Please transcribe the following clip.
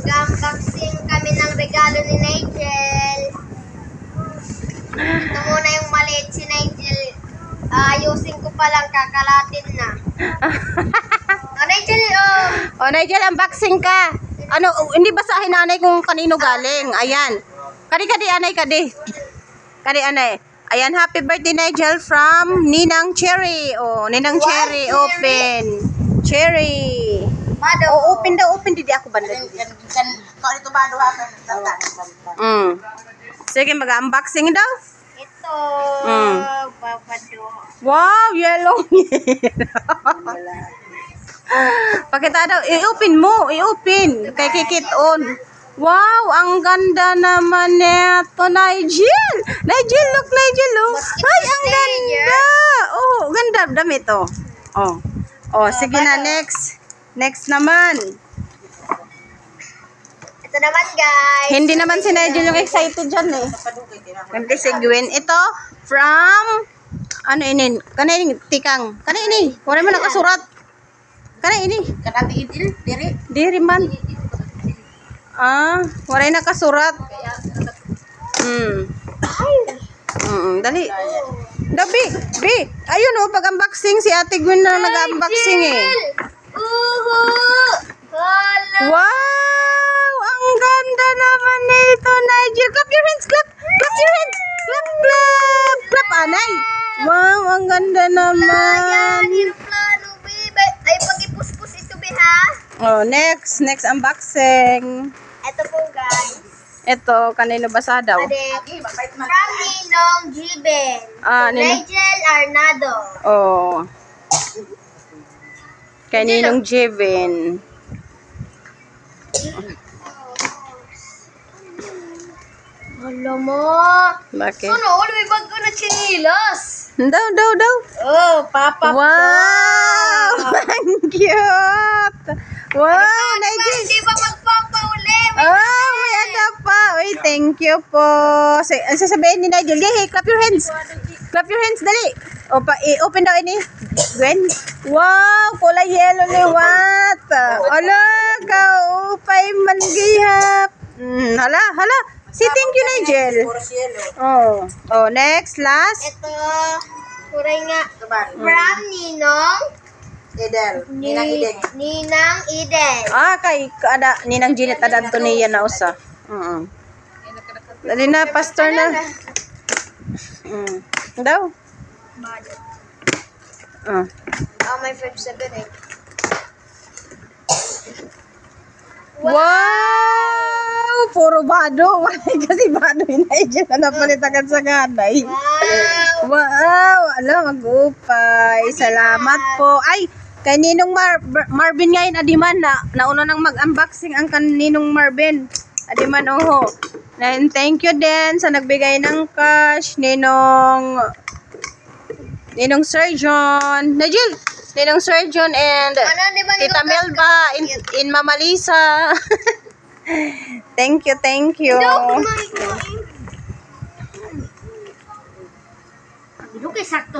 Mag-unboxing kami ng regalo ni Nigel. Ito muna yung maliit si Nigel. Ayusin ko pa lang, kakalatin na. Nigel, Nigel, unboxing ka. Ano, hindi basahin nanay kung kanino galing. Ayan. Kadi, anay, kadi. Kadi, anay. Ayan, happy birthday, Nigel, from Ninang Cherry. Ninang Cherry, open. Cherry. Open daw, open. Didi ako banda. Kalau itu baru akan Sige, mag-unboxing daw. ito. Babado. Wow, yellow. Pakita daw. I-open mo. I-open. Kay kikit on. Wow, ang ganda naman neto, Nigel. Nigel, look, Nigel, look. Ay, ang ganda. Oh, ganda damit, oh. Sige na, next. Next naman. Ito naman, guys. Hindi naman si Nigel yung excited dyan, eh. Hindi si Gwen. Ito, from, ano ini? Kanay, tikang. Kanay ini. Wala man nakasurat. Kanay ini. Kanati idil diri. Diri man. Wala nakasurat. Dali. Dabi, bi. Ayun oh, pag-unboxing si Ate Gwen na nag-unboxing eh. Wow! Ang ganda naman nito, Nigel. Clap your hands, clap. Clap your hands. Clap, clap. Clap, anay. Wow, ang ganda naman. Ay, pag-ipuspus ito, ha? Next unboxing. Ito po, guys. Ito, kanino basa daw? From Ninong Jiben. Nigel Arnado. Kay Ninong Jevin. Alam mo. Bakit? Sunod, may bago na chinilas. Daw. Papa. Wow! Ang cute! Wow, Nigel! Hindi ba magpapauli? May ada pa. Uy, thank you po. Sasabihin ni Nigel, hey, clap your hands. Clap your hands, dali. Open daw ini. Gwen. Wow, kulay yellow ni Wat. Ala, kaupay manggihap. Hala. Si thank you, Nigel. Next, last. Ito, kuray nga. From Ninong Idel. Ninang idel. Ninang Idel. Kay ada Ninang Janet adanto niya na usa. Dali na, pastor na. Daw. May 5-7 eh. Wow! Puro bado. Kasi bado yung Nigel na napalitakan sa ganay. Wow! Alam, mag-upay. Salamat po. Ay, kay Ninong Marvin ngayon, adiman na. Nauna nang mag-unboxing ang kaninong Marvin. Adiman, And thank you din sa nagbigay ng cash. Ninong Surgeon. Nigel! Ninong Surgeon and Tita Melba in Mama Lisa. Thank you. Sakto